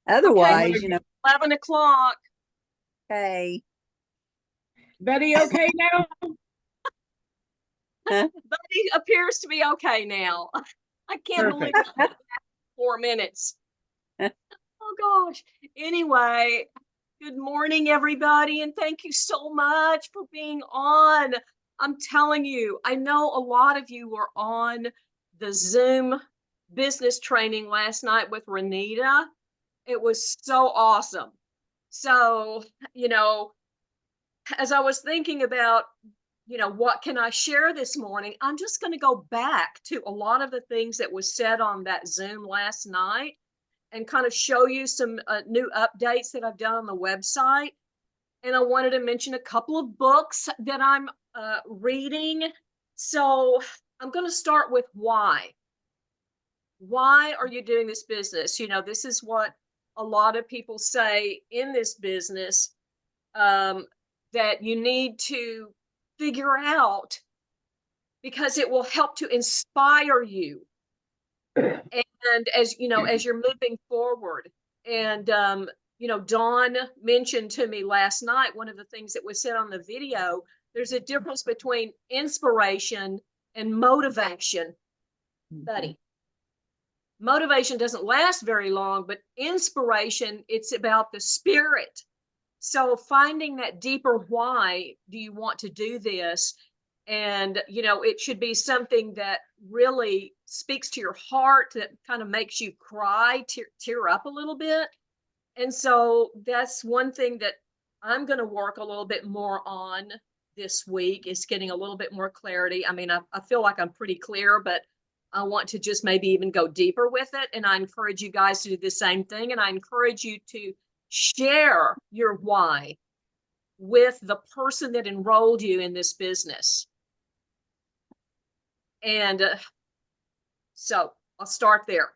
Okay, Otherwise, 11 o'clock. hey, Betty, okay now? huh? Buddy appears to be okay now. I can't believe Perfect. it. 4 minutes. Oh gosh. Anyway, good morning, everybody, and thank you so much for being on. I'm telling you, I know a lot of you were on the Zoom business training last night with Renita. It was so awesome. So, as I was thinking about, what can I share this morning, I'm just going to go back to a lot of the things that was said on that Zoom last night and kind of show you some new updates that I've done on the website. And I wanted to mention a couple of books that I'm reading. So I'm going to start with why. Why are you doing this business? This is what a lot of people say in this business, that you need to figure out, because it will help to inspire you. And as you're moving forward. And Dawn mentioned to me last night, one of the things that was said on the video, there's a difference between inspiration and motivation, buddy. Motivation doesn't last very long, but inspiration, it's about the spirit. So finding that deeper why do you want to do this? And, it should be something that really speaks to your heart, that kind of makes you cry, tear up a little bit. And so that's one thing that I'm going to work a little bit more on this week, is getting a little bit more clarity. I mean, I feel like I'm pretty clear, but I want to just maybe even go deeper with it. And I encourage you guys to do the same thing. And I encourage you to share your why with the person that enrolled you in this business. And so I'll start there.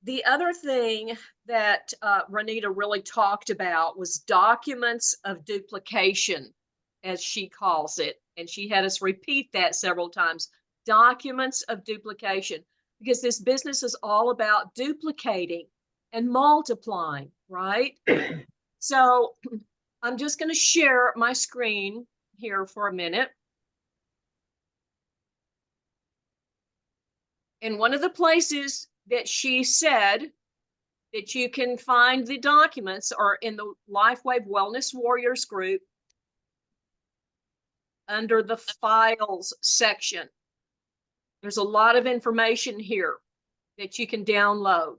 The other thing that Renita really talked about was documents of duplication, as she calls it. And she had us repeat that several times. Documents of duplication, because this business is all about duplicating and multiplying, right? So I'm just going to share my screen here for a minute. And one of the places that she said that you can find the documents are in the LifeWave Wellness Warriors group under the files section. There's a lot of information here that you can download.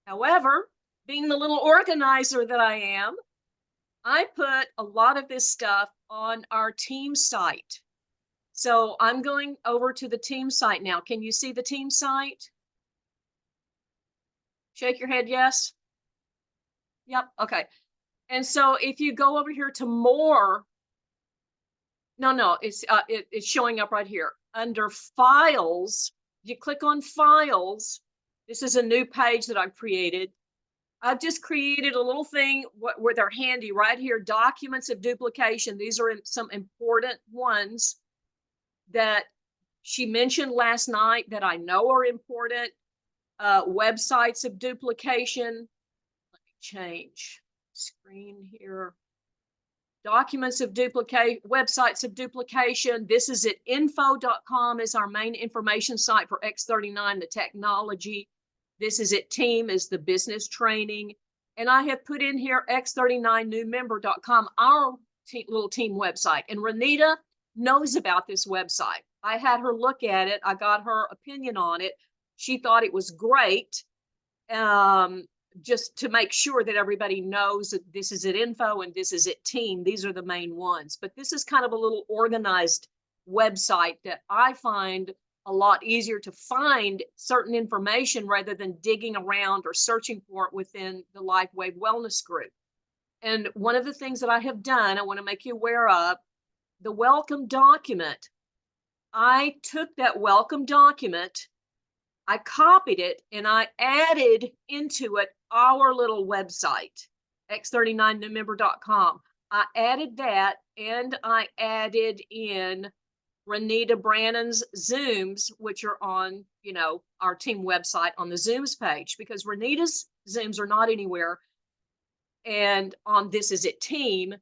However, being the little organizer that I am, I put a lot of this stuff on our team site. So I'm going over to the team site now. Can you see the team site? Shake your head, yes? Yep, okay. And so if you go over here to more, no, it's showing up right here. Under files, you click on files. This is a new page that I've created. I've just created a little thing where they're handy right here, documents of duplication. These are some important ones that she mentioned last night that I know are important. Websites of duplication. Let me change screen here. Documents of duplicate, websites of duplication. This is at info.com is our main information site for X39, the technology. This is at team is the business training. And I have put in here X39newmember.com, our little team website. And Renita knows about this website. I had her look at it. I got her opinion on it. She thought it was great. Just to make sure that everybody knows that this is at info and this is at team. These are the main ones. But this is kind of a little organized website that I find a lot easier to find certain information rather than digging around or searching for it within the LifeWave Wellness Group. And one of the things that I have done, I want to make you aware of, the welcome document. I took that welcome document, I copied it, and I added into it our little website, x39newmember.com. I added that, and I added in Renita Brannon's Zooms, which are on, our team website on the Zooms page, because Renita's Zooms are not anywhere. And on This Is It team,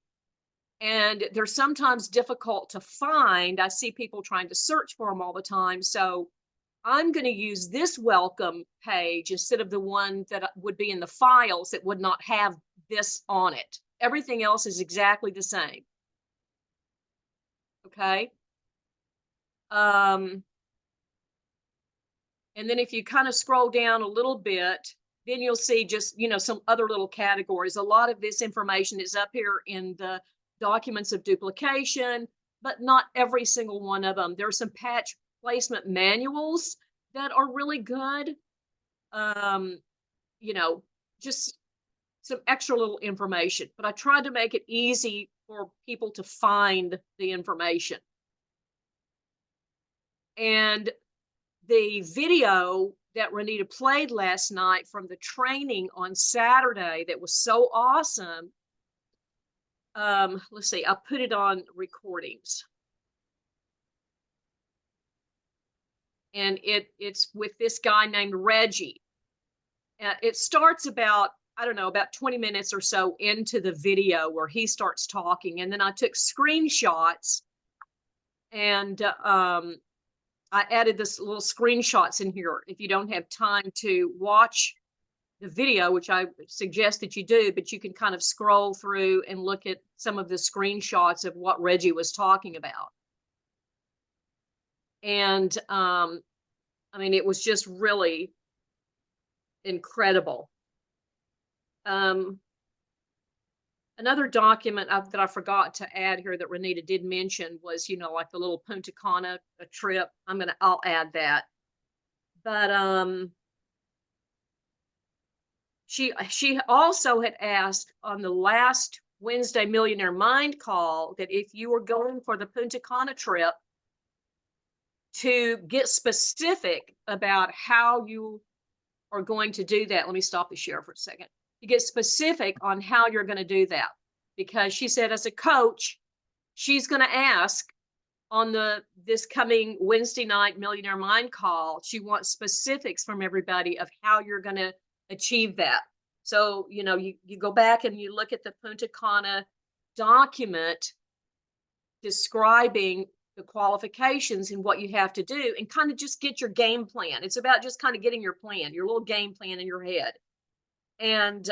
and they're sometimes difficult to find. I see people trying to search for them all the time. So I'm going to use this welcome page instead of the one that would be in the files that would not have this on it. Everything else is exactly the same. Okay. And then if you kind of scroll down a little bit, then you'll see just, some other little categories. A lot of this information is up here in the documents of duplication, but not every single one of them. There are some patch placement manuals that are really good. Just some extra little information, but I tried to make it easy for people to find the information. And the video that Renita played last night from the training on Saturday that was so awesome. Let's see, I put it on recordings. And it's with this guy named Reggie. It starts about 20 minutes or so into the video where he starts talking. And then I took screenshots and I added this little screenshots in here. If you don't have time to watch the video, which I suggest that you do, but you can kind of scroll through and look at some of the screenshots of what Reggie was talking about. And it was just really incredible. Another document that I forgot to add here that Renita did mention was, like the little Punta Cana trip. I'll add that. But she also had asked on the last Wednesday Millionaire Mind call that if you were going for the Punta Cana trip, to get specific about how you are going to do that. Let me stop the share for a second. You get specific on how you're going to do that, because she said as a coach, she's going to ask on this coming Wednesday night Millionaire Mind call, she wants specifics from everybody of how you're going to achieve that. So, you go back and you look at the Punta Cana document describing the qualifications and what you have to do, and kind of just get your game plan. It's about just kind of getting your plan, your little game plan in your head. And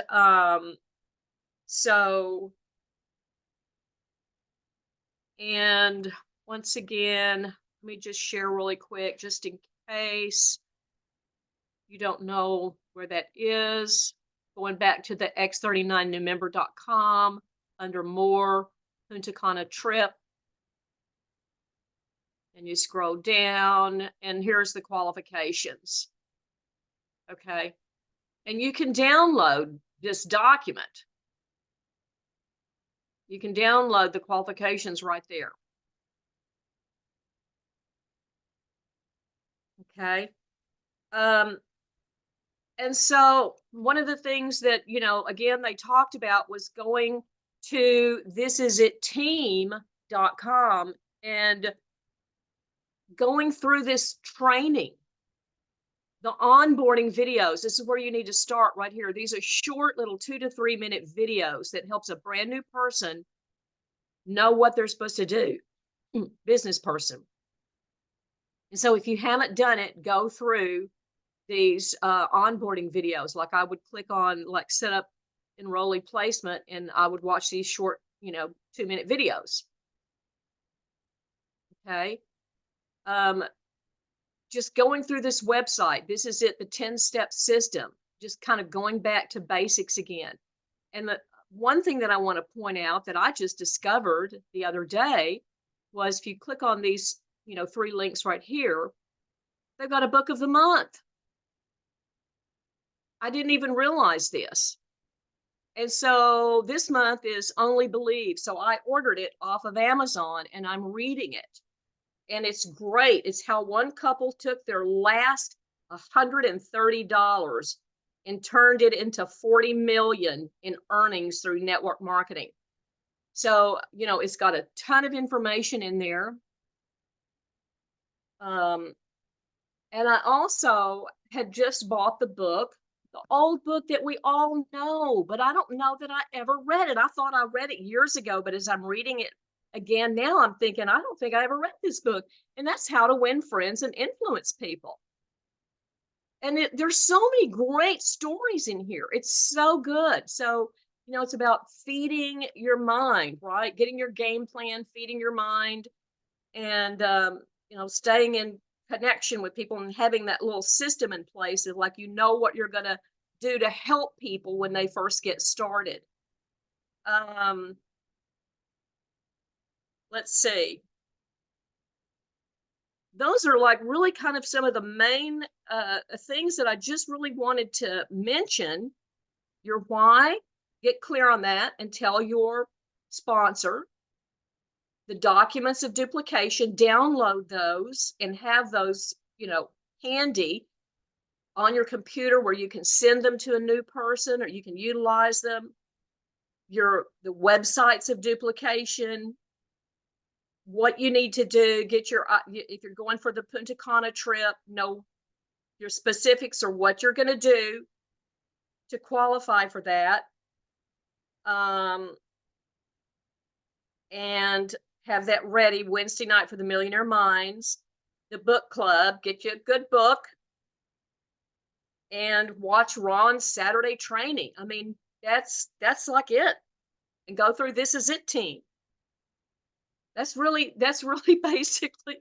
and once again, let me just share really quick, just in case you don't know where that is. Going back to the x39newmember.com under more, Punta Cana trip. And you scroll down, and here's the qualifications. Okay. And you can download this document. You can download the qualifications right there. Okay. And so one of the things that, again, they talked about was going to thisisitteam.com and going through this training, the onboarding videos. This is where you need to start right here. These are short little 2 to 3 minute videos that helps a brand new person know what they're supposed to do, business person. And so if you haven't done it, go through these onboarding videos. Like I would click on like set up enrollee placement, and I would watch these short, 2-minute videos. Okay. Just going through this website, this is it, the 10-step system, just kind of going back to basics again. And the one thing that I want to point out that I just discovered the other day was if you click on these, 3 links right here, they've got a book of the month. I didn't even realize this. And so this month is Only Believe. So I ordered it off of Amazon and I'm reading it. And it's great. It's how one couple took their last $130 and turned it into 40 million in earnings through network marketing. So, it's got a ton of information in there. And I also had just bought the book, the old book that we all know, but I don't know that I ever read it. I thought I read it years ago, but as I'm reading it again now, I'm thinking, I don't think I ever read this book. And that's How to Win Friends and Influence People. And there's so many great stories in here. It's so good. So, it's about feeding your mind, right? Getting your game plan, feeding your mind, and, staying in connection with people and having that little system in place of like, what you're going to do to help people when they first get started. Let's see. Those are like really kind of some of the main things that I just really wanted to mention. Your why, get clear on that and tell your sponsor. The documents of duplication, download those and have those, handy on your computer where you can send them to a new person or you can utilize them. The websites of duplication, what you need to do, get if you're going for the Punta Cana trip, know your specifics or what you're going to do to qualify for that. And have that ready Wednesday night for the Millionaire Minds. The book club, get you a good book and watch Ron's Saturday training. I mean, that's like it. And go through This Is It team. That's really basically,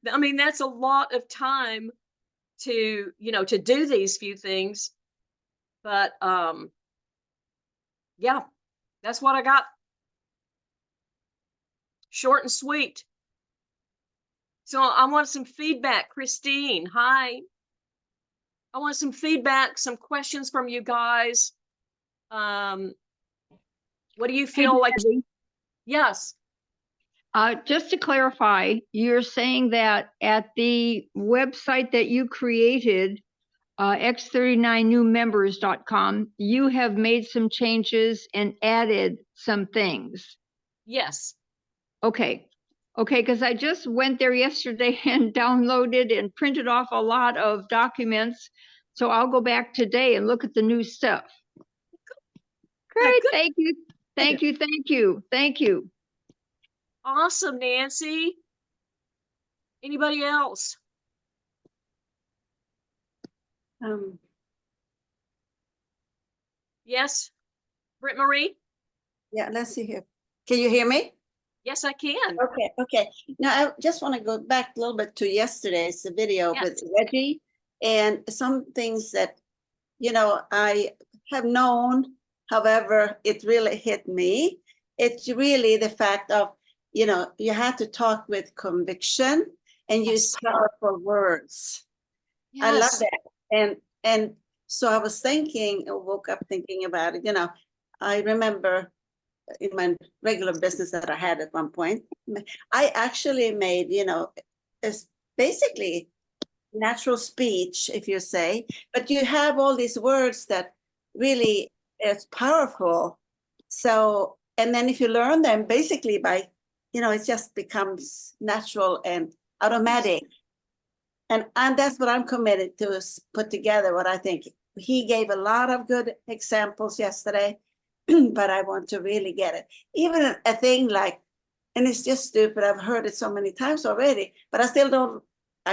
I mean, that's a lot of time to, to do these few things. But yeah, that's what I got. Short and sweet. So I want some feedback. Christine, hi. I want some feedback, some questions from you guys. What do you feel like? Yes. Just to clarify, you're saying that at the website that you created, x39newmembers.com, you have made some changes and added some things. Yes. Okay, because I just went there yesterday and downloaded and printed off a lot of documents. So I'll go back today and look at the new stuff. Great, thank you. Thank you. Awesome, Nancy. Anybody else? Yes, Britt Marie? Yeah, let's see here. Can you hear me? Yes, I can. Okay. Now, I just want to go back a little bit to yesterday's video with Reggie and some things that, I have known. However, it really hit me. It's really the fact of, you have to talk with conviction and use powerful words. Yes. I love that. And so I was woke up thinking about it. I remember in my regular business that I had at one point, I actually made, it's basically natural speech, if you say, but you have all these words that really is powerful. So, and then if you learn them basically by, it just becomes natural and automatic. And that's what I'm committed to put together, what I think. He gave a lot of good examples yesterday, but I want to really get it. Even a thing like, and it's just stupid, I've heard it so many times already, but I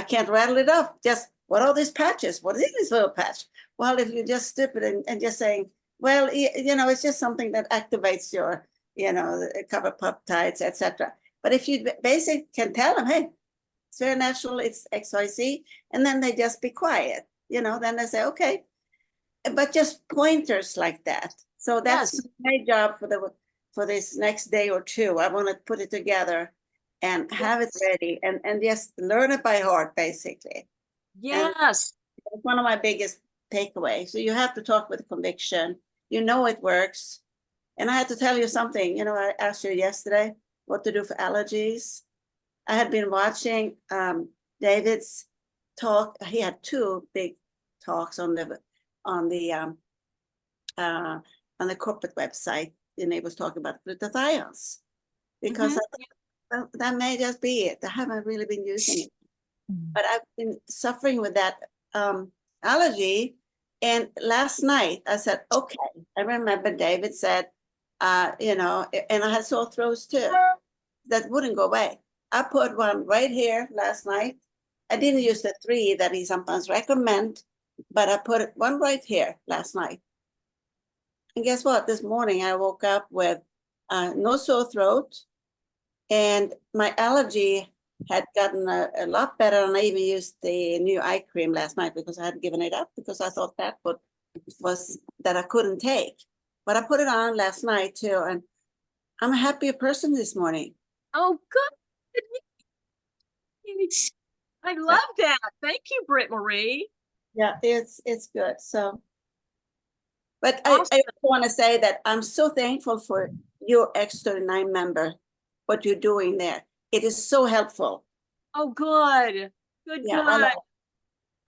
can't rattle it off. Just, what are these patches? What is this little patch? Well, if you're just stupid and just saying, well, it's just something that activates your, a couple of peptides, etc. But if you basically can tell them, hey, it's very natural, it's XYZ, and then they just be quiet, then they say, okay. But just pointers like that. So that's my job for this next day or two. I want to put it together and have it ready and just learn it by heart, basically. Yes. And it's one of my biggest takeaways. So you have to talk with conviction. It works. And I had to tell you something. I asked you yesterday what to do for allergies. I had been watching David's talk. He had two big talks on the corporate website, and he was talking about glutathiones because Well, that may just be it. I haven't really been using it, Mm. but I've been suffering with that allergy. And last night I said, okay, I remember David said, and I had sore throats too. That wouldn't go away. I put one right here last night. I didn't use the 3 that he sometimes recommend, but I put one right here last night. And guess what? This morning I woke up with no sore throat, and my allergy had gotten a lot better. And I even used the new eye cream last night because I had given it up because I thought that was that I couldn't take. But I put it on last night too, and I'm a happier person this morning. Oh, good. I love that. Thank you, Britt Marie. Yeah, it's good. So, but Awesome. I want to say that I'm so thankful for your X39 member, what you're doing there. It is so helpful. Oh, good. Good, Yeah, I good. know.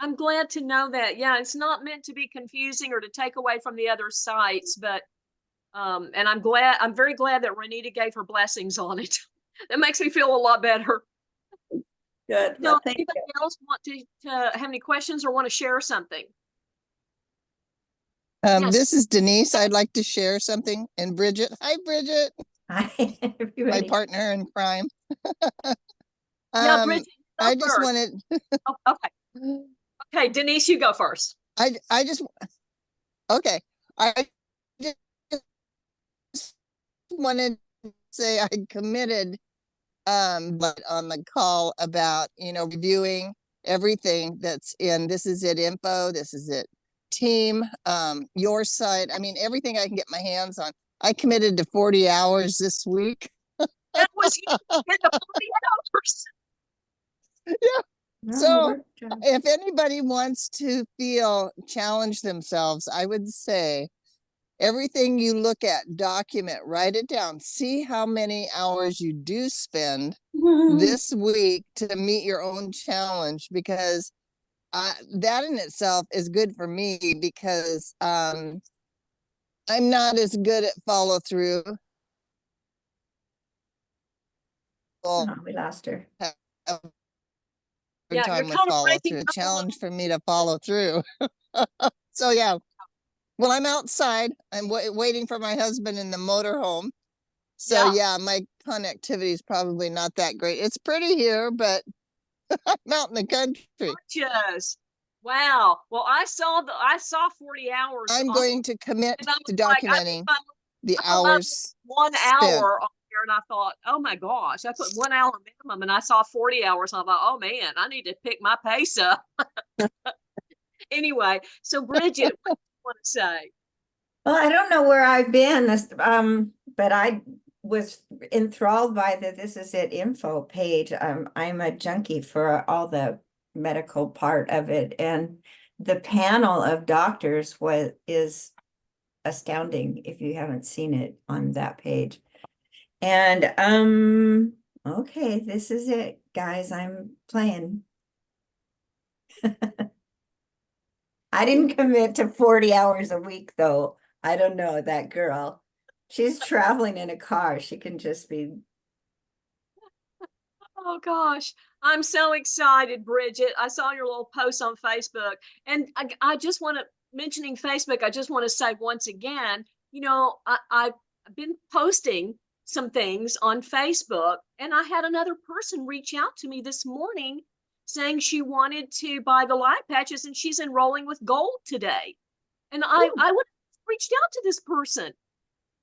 I'm glad to know that. Yeah, it's not meant to be confusing or to take away from the other sites, but and I'm very glad that Renita gave her blessings on it. That makes me feel a lot better. Good. So Well, thank you. anybody else want to have any questions or want to share something? Yes. This is Denise. I'd like to share something. And Bridget, hi Bridget, Hi, my everybody. partner in crime. Yeah, Bridget, go I just first. wanted, Oh, okay. Okay, Denise, you go first. I just, okay. I just wanted to say I committed, but on the call about, reviewing everything that's in This Is It info, This Is It team, your site. I mean, everything I can get my hands on. I committed to 40 hours this week. That was you in the 40 hours. No, So work job. if anybody wants to challenge themselves, I would say everything you look at, document, write it down, see how many hours you do spend this week to meet your own challenge, because that in itself is good for me, because I'm not as good at follow through. Oh, we lost her. Yeah, you're Time with kind of follow breaking through, up a challenge for me to follow through. So yeah, well, I'm outside. I'm waiting for my husband in the motorhome. So Yeah. yeah, my connectivity is probably not that great. It's pretty here, but I'm out in the country. Gorgeous. Wow. Well, I saw 40 hours. I'm on, going to commit and I to was like, documenting the I put my hours 1 spent. hour on there, and I thought, oh my gosh, I put 1 hour minimum, and I saw 40 hours. And I thought, oh man, I need to pick my pace up. Anyway, so Bridget, what do you want to say? Well, I don't know where I've been, but I was enthralled by the This Is It info page. I'm a junkie for all the medical part of it, and the panel of doctors is astounding if you haven't seen it on that page. And okay, this is it, guys. I'm playing. I didn't commit to 40 hours a week, though. I don't know that girl. She's traveling in a car. She can just be. Oh gosh, I'm so excited, Bridget. I saw your little post on Facebook, and I just want to, mentioning Facebook, I just want to say once again, I've been posting some things on Facebook, and I had another person reach out to me this morning saying she wanted to buy the light patches, and she's enrolling with Gold today. And I would have reached out to this person,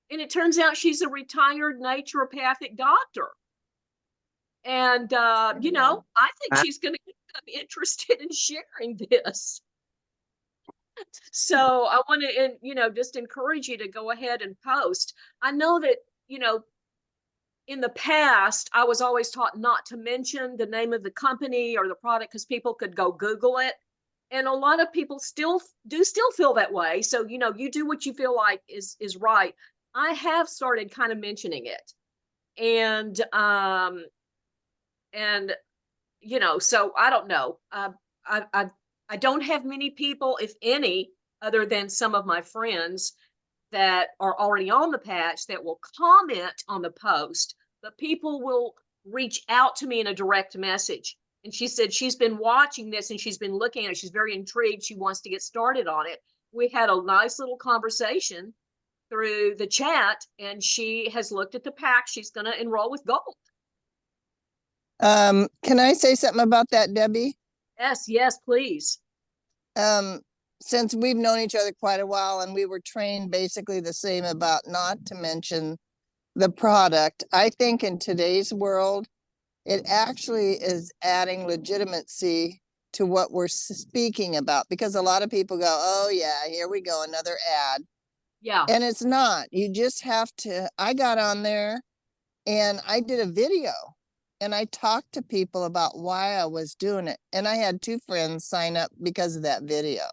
and it turns out she's a retired naturopathic doctor. And, I think she's going to become interested in sharing this. So I want to, just encourage you to go ahead and post. I know that, in the past, I was always taught not to mention the name of the company or the product because people could go Google it. And a lot of people still feel that way. So, you do what you feel like is right. I have started kind of mentioning it. And, so I don't know. I don't have many people, if any, other than some of my friends that are already on the patch that will comment on the post, but people will reach out to me in a direct message. And she said she's been watching this and she's been looking at it. She's very intrigued. She wants to get started on it. We had a nice little conversation through the chat, and she has looked at the pack. She's going to enroll with Gold. Can I say something about that, Debbie? Yes, please. Since we've known each other quite a while and we were trained basically the same about not to mention the product, I think in today's world, it actually is adding legitimacy to what we're speaking about, because a lot of people go, oh yeah, here we go, another ad. Yeah. And it's not. You just have to, I got on there and I did a video and I talked to people about why I was doing it. And I had 2 friends sign up because of that video.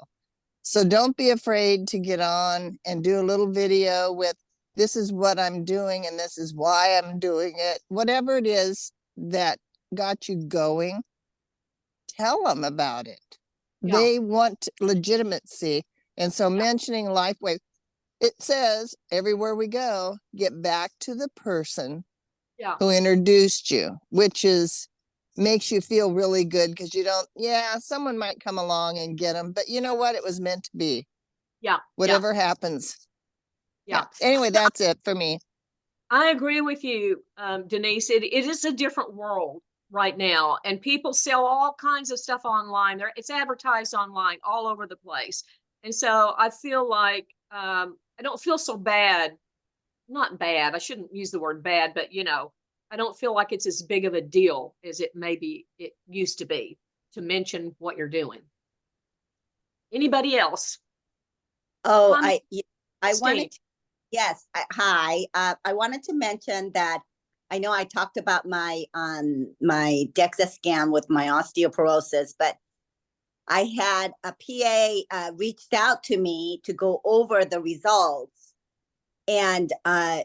So don't be afraid to get on and do a little video with, this is what I'm doing and this is why I'm doing it. Whatever it is that got you going, tell them about it. Yeah. They want legitimacy. And so mentioning LifeWave, it says everywhere we go, get back to the person who introduced you, which is makes you feel really good, because you don't, someone might come along and get them, but you know what? It was meant to be. Yeah. Whatever happens. Yeah. Anyway, that's it for me. I agree with you, Denise. It is a different world right now, and people sell all kinds of stuff online. It's advertised online all over the place. And so I feel like I don't feel so bad. Not bad. I shouldn't use the word bad, but I don't feel like it's as big of a deal as it used to be to mention what you're doing. Anybody else? Oh, Comment? I wanted Steve. to, yes, hi. I wanted to mention that I know I talked about my my DEXA scan with my osteoporosis, but I had a PA reached out to me to go over the results. And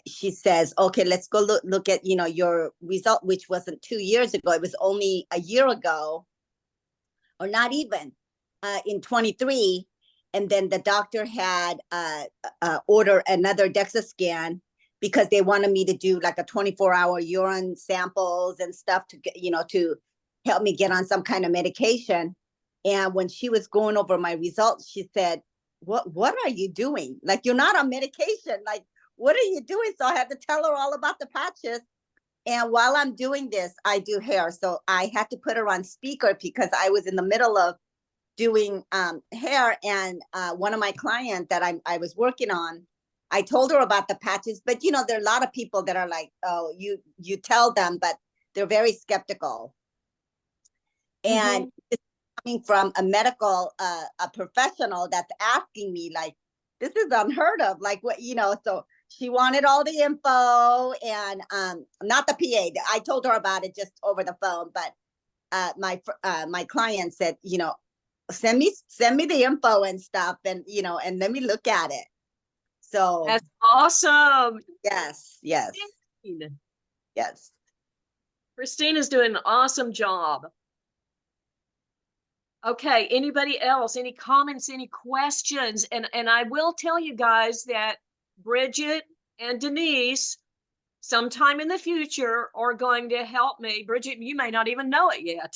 she says, okay, let's go look at, your result, which wasn't 2 years ago. It was only a year ago, or not even, in 23. And then the doctor had order another DEXA scan because they wanted me to do like a 24-hour urine samples and stuff to get, to help me get on some kind of medication. And when she was going over my results, she said, what are you doing? Like, you're not on medication. Like, what are you doing? So I had to tell her all about the patches. And while I'm doing this, I do hair. So I had to put her on speaker because I was in the middle of doing hair. And one of my clients that I was working on, I told her about the patches, but there are a lot of people that are like, oh, you tell them, but they're very skeptical. And it's coming from a medical, a professional that's asking me, like, this is unheard of. Like, what, so she wanted all the info, and not the PA. I told her about it just over the phone, but my client said, send me the info and stuff, and and let me look at it. So That's awesome. yes. Christina's doing an awesome job. Okay, anybody else? Any comments, any questions? And I will tell you guys that Bridget and Denise, sometime in the future, are going to help me. Bridget, you may not even know it yet,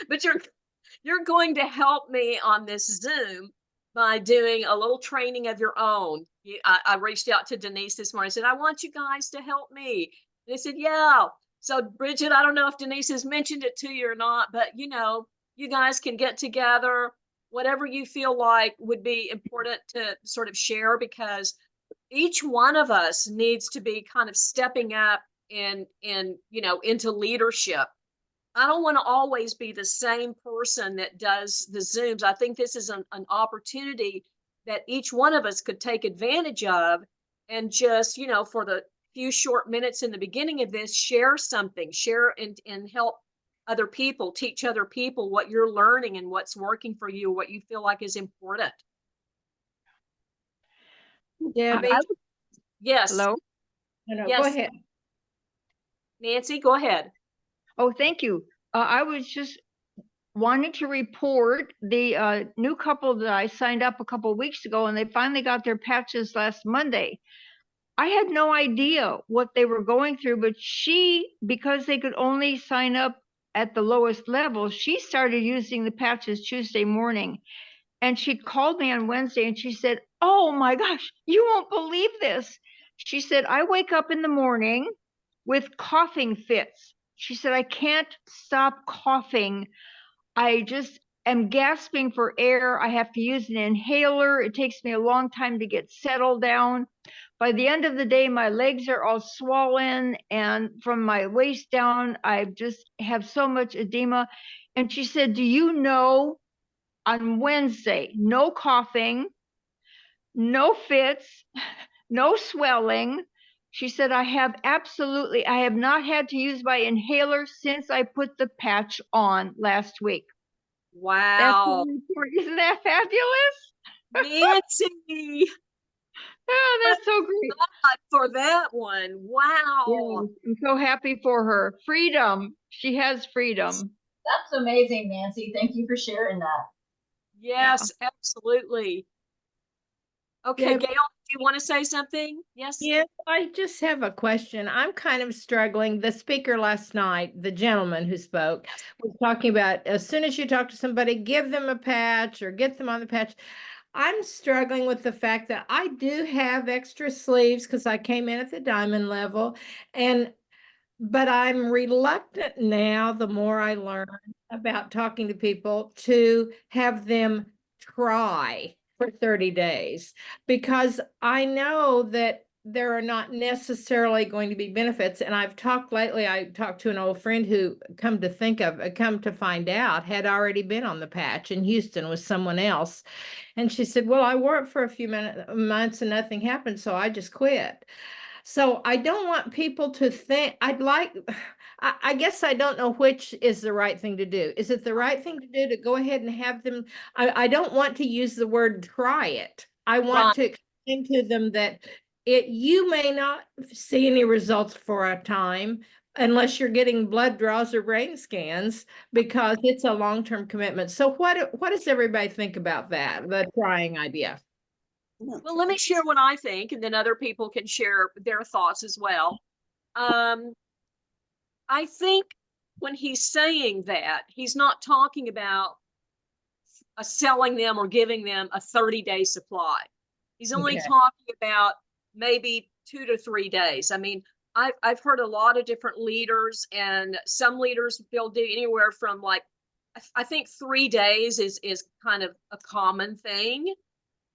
but you're going to help me on this Zoom by doing a little training of your own. I reached out to Denise this morning. I said, I want you guys to help me. And they said, yeah. So Bridget, I don't know if Denise has mentioned it to you or not, but you guys can get together, whatever you feel like would be important to sort of share, because each one of us needs to be kind of stepping up and into leadership. I don't want to always be the same person that does the Zooms. I think this is an opportunity that each one of us could take advantage of, and just, for the few short minutes in the beginning of this, share something, share and help other people, teach other people what you're learning and what's working for you, what you feel like is important. Debbie? Yes. Hello? No, Yes. go ahead. Nancy, go ahead. Oh, thank you. I was just wanting to report the new couple that I signed up a couple of weeks ago, and they finally got their patches last Monday. I had no idea what they were going through, but because they could only sign up at the lowest level, she started using the patches Tuesday morning. And she called me on Wednesday and she said, "Oh my gosh, you won't believe this." She said, "I wake up in the morning with coughing fits." She said, "I can't stop coughing. I just am gasping for air. I have to use an inhaler. It takes me a long time to get settled down. By the end of the day, my legs are all swollen, and from my waist down, I just have so much edema." And she said, "Do you know, on Wednesday, no coughing, no fits, no swelling." She said, I have not had to use my inhaler since I put the patch on last week." That's the Wow. report. Isn't that fabulous? Nancy, Oh, that's so great. God for that one. Wow. Yeah, I'm so happy for her. Freedom. She has freedom. That's amazing, Nancy. Thank you for sharing that. Yes, absolutely. Okay, Yeah. Gail, do you want to say something? Yes? Yes, I just have a question. I'm kind of struggling. The speaker last night, the gentleman who spoke, was talking about as soon as you talk to somebody, give them a patch or get them on the patch. I'm struggling with the fact that I do have extra sleeves because I came in at the diamond level, but I'm reluctant now, the more I learn about talking to people, to have them try for 30 days because I know that there are not necessarily going to be benefits. And I've talked lately, I talked to an old friend who, come to find out, had already been on the patch in Houston with someone else. And she said, well, I wore it for a few months and nothing happened, so I just quit. So I don't want people to think, I guess I don't know which is the right thing to do. Is it the right thing to do to go ahead and have them? I don't want to use the word try it. I want to explain to them that you may not see any results for a time unless you're getting blood draws or brain scans, because it's a long-term commitment. So what does everybody think about that, the trying idea? Well, let me share what I think, and then other people can share their thoughts as well. I think when he's saying that, he's not talking about selling them or giving them a 30-day supply. He's only Okay. talking about maybe 2 to 3 days. I mean, I've heard a lot of different leaders, and some leaders, they'll do anywhere from, like, I think 3 days is kind of a common thing.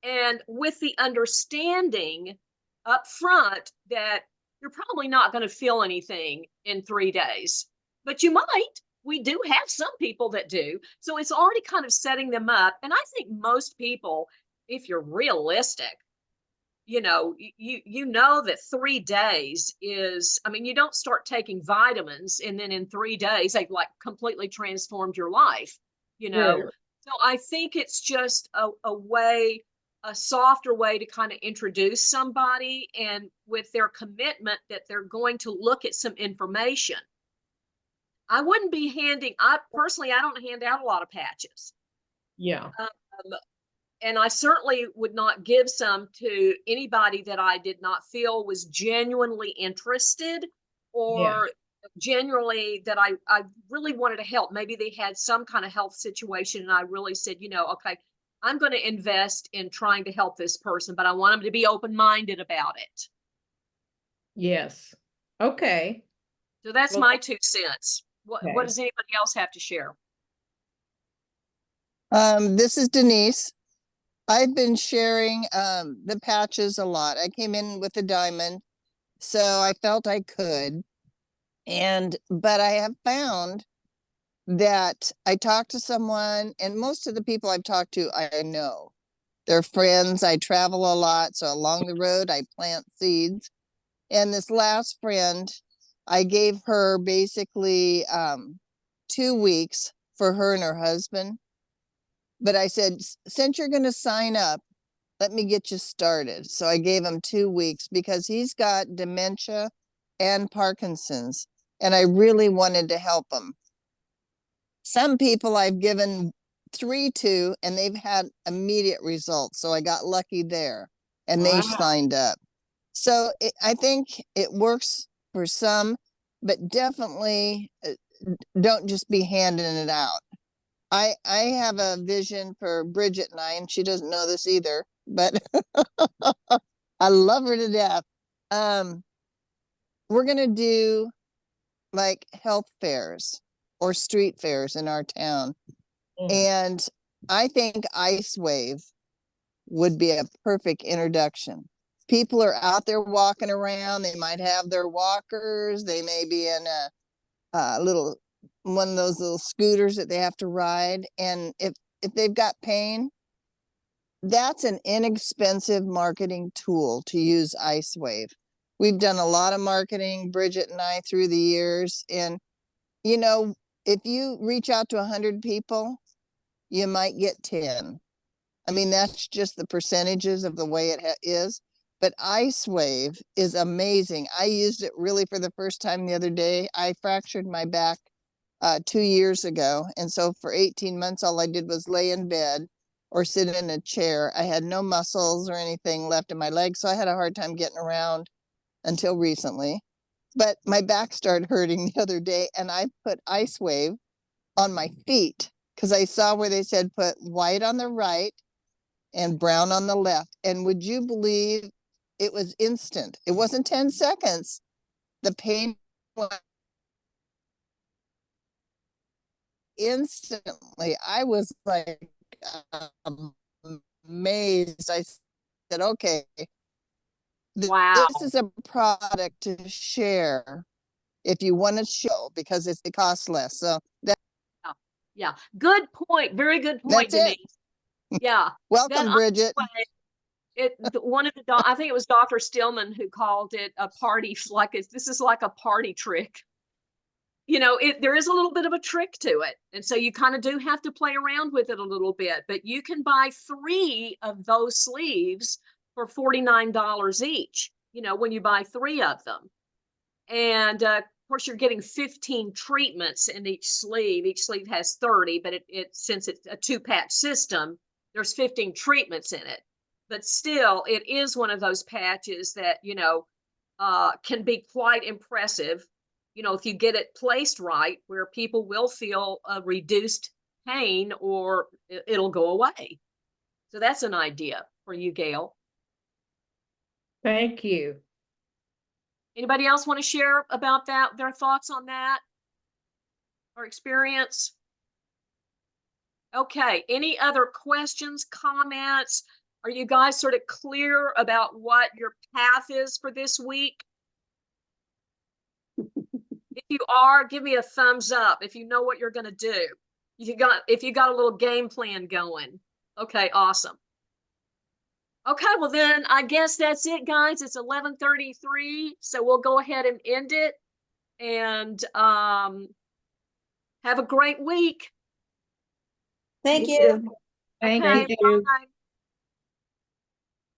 And with the understanding up front that you're probably not going to feel anything in 3 days, but you might. We do have some people that do. So it's already kind of setting them up. And I think most people, if you're realistic, you know that 3 days is, I mean, you don't start taking vitamins and then in 3 days they've like completely transformed your life, you know. Right. So I think it's just a softer way to kind of introduce somebody, and with their commitment that they're going to look at some information. I wouldn't be I don't hand out a lot of patches. Yeah. And I certainly would not give some to anybody that I did not feel was genuinely interested, or genuinely that I really wanted to help. Maybe they had some kind of health situation and I really said, okay, I'm going to invest in trying to help this person, but I want them to be open-minded about it. Yes. Okay. So that's Well, my 2 cents. What okay. does anybody else have to share? This is Denise. I've been sharing the patches a lot. I came in with a diamond, so I felt I could. But I have found that I talk to someone, and most of the people I've talked to, I know. They're friends. I travel a lot, so along the road, I plant seeds. And this last friend, I gave her basically 2 weeks for her and her husband. But I said, since you're going to sign up, let me get you started. So I gave him 2 weeks because he's got dementia and Parkinson's, and I really wanted to help him. Some people I've given 3 to, and they've had immediate results. So I got lucky there, and they Wow. signed up. So I think it works for some, but definitely don't just be handing it out. I have a vision for Bridget and and she doesn't know this either, but I love her to death. We're gonna do like health fairs or street fairs in our town. And I think LifeWave would be a perfect introduction. People are out there walking around. They might have their walkers. They may be in a little one of those little scooters that they have to ride. And if they've got pain, that's an inexpensive marketing tool to use LifeWave. We've done a lot of marketing, Bridget and I, through the years. And, you know, if you reach out to 100 people, you might get 10. I mean, that's just the percentages of the way it is. But LifeWave is amazing. I used it really for the first time the other day. I fractured my back 2 years ago. And so for 18 months, all I did was lay in bed or sit in a chair. I had no muscles or anything left in my legs. So I had a hard time getting around until recently. But my back started hurting the other day, and I put LifeWave on my feet because I saw where they said put white on the right and brown on the left. And would you believe it was instant? It wasn't 10 seconds. The pain went instantly. I was like amazed. I said, okay, Wow. this is a product to share if you want to show, because it costs less. So Yeah. Good point. Very good point, that's it. Denise. Yeah. Welcome, Bridget. One of the I think it was Dr. Stillman who called it a party, this is like a party trick. You know, there is a little bit of a trick to it. And so you kind of do have to play around with it a little bit, but you can buy 3 of those sleeves for $49 each, you know, when you buy 3 of them. And of course, you're getting 15 treatments in each sleeve. Each sleeve has 30, but since it's a 2-patch system, there's 15 treatments in it. But still, it is one of those patches that, you know, can be quite impressive, you know, if you get it placed right, where people will feel a reduced pain or it'll go away. So that's an idea for you, Gail. Thank you. Anybody else want to share about that, their thoughts on that or experience? Okay, any other questions, comments? Are you guys sort of clear about what your path is for this week? If you are, give me a thumbs up if you know what you're going to do. If you got a little game plan going. Okay, awesome. Okay, well then I guess that's it, guys. It's 11:33, so we'll go ahead and end it. And have a great week. Thank you. Thank Okay, you. bye.